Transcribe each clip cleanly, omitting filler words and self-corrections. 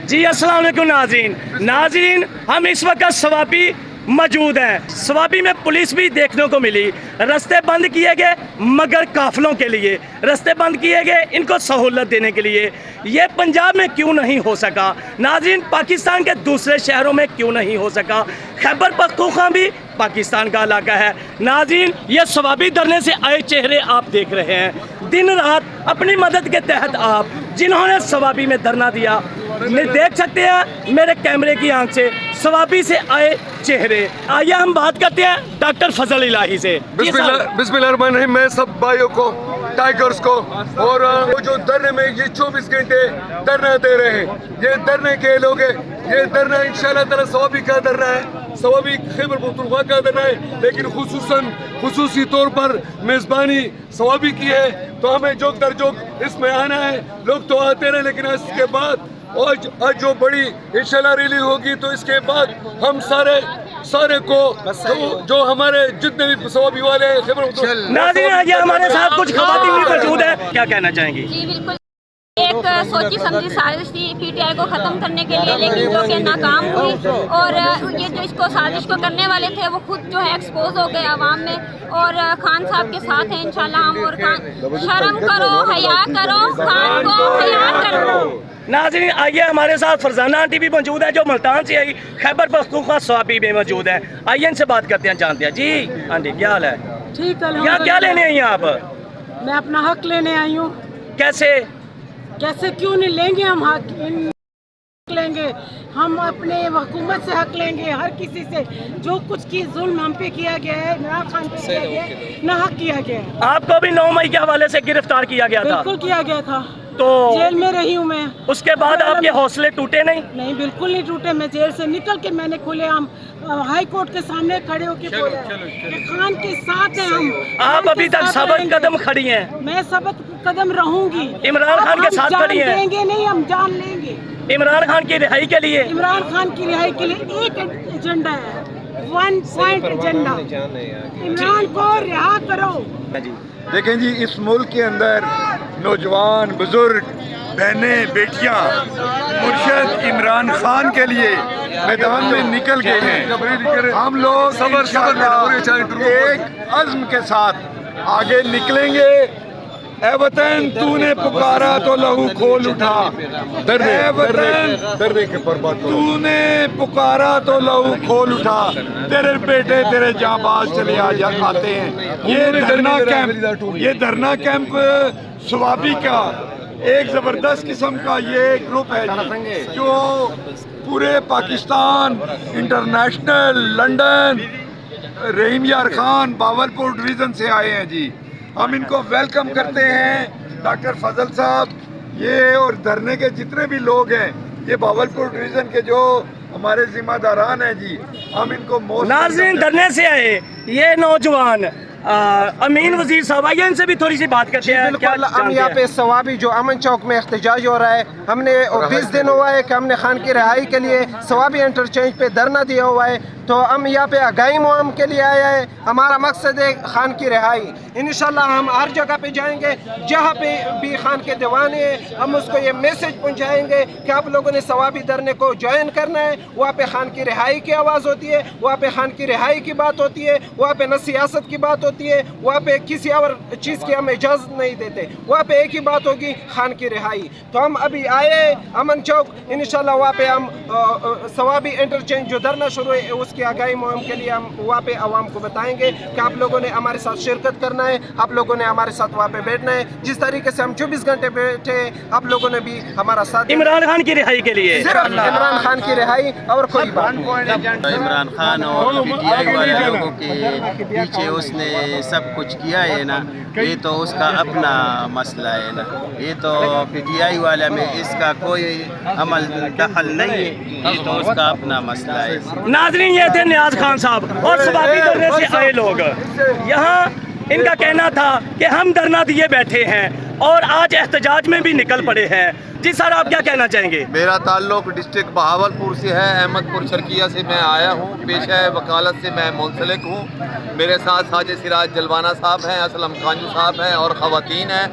جی السلام علیکم ناظرین ہم اس وقت سوابی موجود ہیں. سوابی میں پولیس بھی دیکھنے کو ملی. رستے بند کیے گئے مگر قافلوں کے لیے رستے بند کیے گئے ان کو سہولت دینے کے لیے. یہ پنجاب میں کیوں نہیں ہو سکا ناظرین؟ پاکستان کے دوسرے شہروں میں کیوں نہیں ہو سکا؟ خیبر پختونخوا بھی پاکستان کا علاقہ ہے. ناظرین یہ سوابی دھرنے سے آئے چہرے آپ دیکھ رہے ہیں. دن رات اپنی مدد کے تحت آپ جنہوں نے سوابی میں دھرنا دیا دیکھ سکتے ہیں میرے کیمرے کی آنکھ سے سوابی سے آئے چہرے. آئیے ہم بات کرتے ہیں ڈاکٹر فضل الہی سے. بسم اللہ الرحمن الرحیم. میں سب بھائیوں کو ٹائیگرز کو اور وہ جو دھرنے میں یہ 24 گھنٹے دھرنا دے رہے ہیں یہ دھرنے کے لوگ ہیں. یہ دھرنا انشاءاللہ تعالی سوابی کا دھرنا ہے, سوابی خیبر پختونخوا کا دھرنا ہے, لیکن خصوصی طور پر میزبانی سوابی کی ہے تو ہمیں جوک در جوک اس میں آنا ہے. لوگ تو آتے رہے لیکن اس کے بعد آج جو بڑی انشاءاللہ ریلی ہوگی تو اس کے بعد ہم سارے کو جو ہمارے جتنے بھی سوابی والے ہیں خیبر پختونخوا. ناظرین آج ہمارے ساتھ کچھ خواتین بھی موجود ہیں, کیا کہنا چاہیں گی؟ جی بالکل, ایک سوچی سمجھی سازش تھی پی ٹی آئی کو ختم کرنے کے لیے, لیکن جو کہ ناکام ہوئی اور یہ جو اس کو سازش کو کرنے والے تھے وہ خود جو ہے ایکسپوز ہو گئے عوام میں. اور خان صاحب کے ساتھ ہیں انشاءاللہ ہم. اور خان شرم کرو, حیا کرو, خان کو حیا کرو. ناظرین آئیے ہمارے ساتھ فرزانہ آنٹی بھی موجود ہے جو ملتان سے آئی خیبر پختونخوا سوابی میں موجود ہے. آئیے ان سے بات کرتے ہیں, جانتے ہیں. جی آنٹی کیا حال ہے؟ ٹھیک ہے. کیا لینے آئی ہیں آپ؟ میں اپنا حق لینے آئی ہوں. کیسے کیوں نہیں لیں گے ہم حق لیں گے. ہم اپنے حکومت سے حق لیں گے, ہر کسی سے. جو کچھ کی ظلم ہم پہ کیا گیا ہے, عمران خان پہ کیا گیا ہے, نہ حق کیا گیا ہے. آپ کو بھی 9 مئی کے حوالے سے گرفتار کیا گیا تھا؟ بالکل کیا گیا تھا, تو جیل میں رہی ہوں میں. اس کے بعد آپ کے حوصلے ٹوٹے نہیں؟ نہیں بالکل نہیں ٹوٹے. میں جیل سے نکل کے میں نے کھلے ہم ہائی کورٹ کے سامنے کھڑے ہو کے بولا کہ خان کے ساتھ ہیں ہم. آپ ابھی تک ثابت قدم کھڑی ہیں. میں ثابت قدم رہوں گی. عمران خان کے ساتھ کھڑی ہیں. دیں گے نہیں, ہم جان لیں گے. عمران خان کی رہائی کے لیے, عمران خان کی رہائی کے لیے ایک ایجنڈا ہے, 1 پوائنٹ ایجنڈا. عمران کو رہا کرو. دیکھیں جی, اس ملک کے اندر نوجوان, بزرگ, بہنیں, بیٹیاں مرشد عمران خان کے لیے میدان میں نکل گئے ہیں. ہم لوگ ایک عزم کے ساتھ آگے نکلیں گے. اے وطن تو نے پکارا تو لہو کھول اٹھا, اے وطن تو نے پکارا تو لہو کھول اٹھا, تیرے بیٹے تیرے جاں باز چلے آتے ہیں. یہ دھرنا کیمپ سوابی کا ایک زبردست قسم کا یہ گروپ ہے جو پورے پاکستان, انٹرنیشنل, لنڈن, رحیم یار خان, باولپور ڈویژن سے آئے ہیں جی. ہم ان کو ویلکم کرتے ہیں. ڈاکٹر فضل صاحب یہ اور دھرنے کے جتنے بھی لوگ ہیں, یہ باولپور ڈویژن کے جو ہمارے ذمہ داران ہیں جی, ہم ان کو ناظرین دھرنے سے آئے یہ نوجوان امین وزیر صاحب, آئیے ان سے بھی تھوڑی سی بات کرتے ہیں. بالکل, ہم یہاں پہ سوابی جو امن چوک میں احتجاج ہو رہا ہے, ہم نے 20 دن ہوا ہے کہ ہم نے خان کی رہائی کے لیے سوابی انٹرچینج پہ دھرنا دیا ہوا ہے. تو ہم یہاں پہ آگاہی مہم کے لیے آیا ہے. ہمارا مقصد ہے خان کی رہائی. انشاءاللہ ہم ہر جگہ پہ جائیں گے جہاں پہ بھی خان کے دیوانے ہیں, ہم اس کو یہ میسج پہنچائیں گے کہ آپ لوگوں نے سوابی دھرنے کو جوائن کرنا ہے. وہاں پہ خان کی رہائی کی آواز ہوتی ہے, وہاں پہ خان کی رہائی کی بات ہوتی ہے, وہاں پہ نہ سیاست کی بات ہوتی ہے, وہاں پہ کسی اور چیز کی ہم اجازت نہیں دیتے. وہاں پہ ایک ہی بات ہوگی, خان کی رہائی. تو ہم ابھی آئے امن چوک, انشاءاللہ وہاں پہ ہم سوابی انٹرچینج جو دھرنا شروع ہے اس کی آگاہی مہم کے لیے ہم وہاں پہ عوام کو بتائیں گے کہ آپ لوگوں نے ہمارے ساتھ شرکت کرنا ہے, آپ لوگوں نے ہمارے ساتھ وہاں پہ بیٹھنا ہے. جس طریقے سے ہم 24 گھنٹے بیٹھے, آپ لوگوں نے بھی ہمارا ساتھ. عمران خان کی رہائی کے لیے, صرف عمران خان کی رہائی اور کوئی بات نہیں. عمران خان اور پی ٹی آئی والے لوگوں کے پیچھے اس نے سب کچھ کیا ہے نا, یہ تو اس کا اپنا مسئلہ ہے نا. یہ تو پی ٹی آئی والے میں اس کا کوئی عمل دخل نہیں ہے, یہ تو اس کا اپنا مسئلہ ہے. ناظرین یہ تھے نیاز خان صاحب اور سوابی دھرنے سے آئے لوگ. یہاں ان کا کہنا تھا کہ ہم دھرنا دیے بیٹھے ہیں اور آج احتجاج میں بھی نکل پڑے ہیں. جی سر آپ کیا کہنا چاہیں گے؟ میرا تعلق ڈسٹرکٹ بہاولپور سے ہے, احمد پور شرکیہ سے میں آیا ہوں. پیشہ وکالت سے میں منسلک ہوں. میرے ساتھ ساجد سراج جلوانہ صاحب ہیں, اسلم کانجو صاحب ہیں اور خواتین ہیں.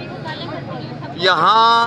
یہاں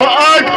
8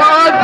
8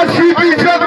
80%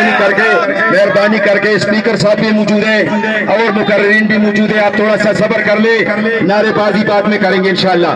مہربانی کر کے اسپیکر صاحب بھی موجود ہیں اور مقررین بھی موجود ہیں. آپ تھوڑا سا صبر کر لیں, نعرے بازی بعد میں کریں گے انشاءاللہ.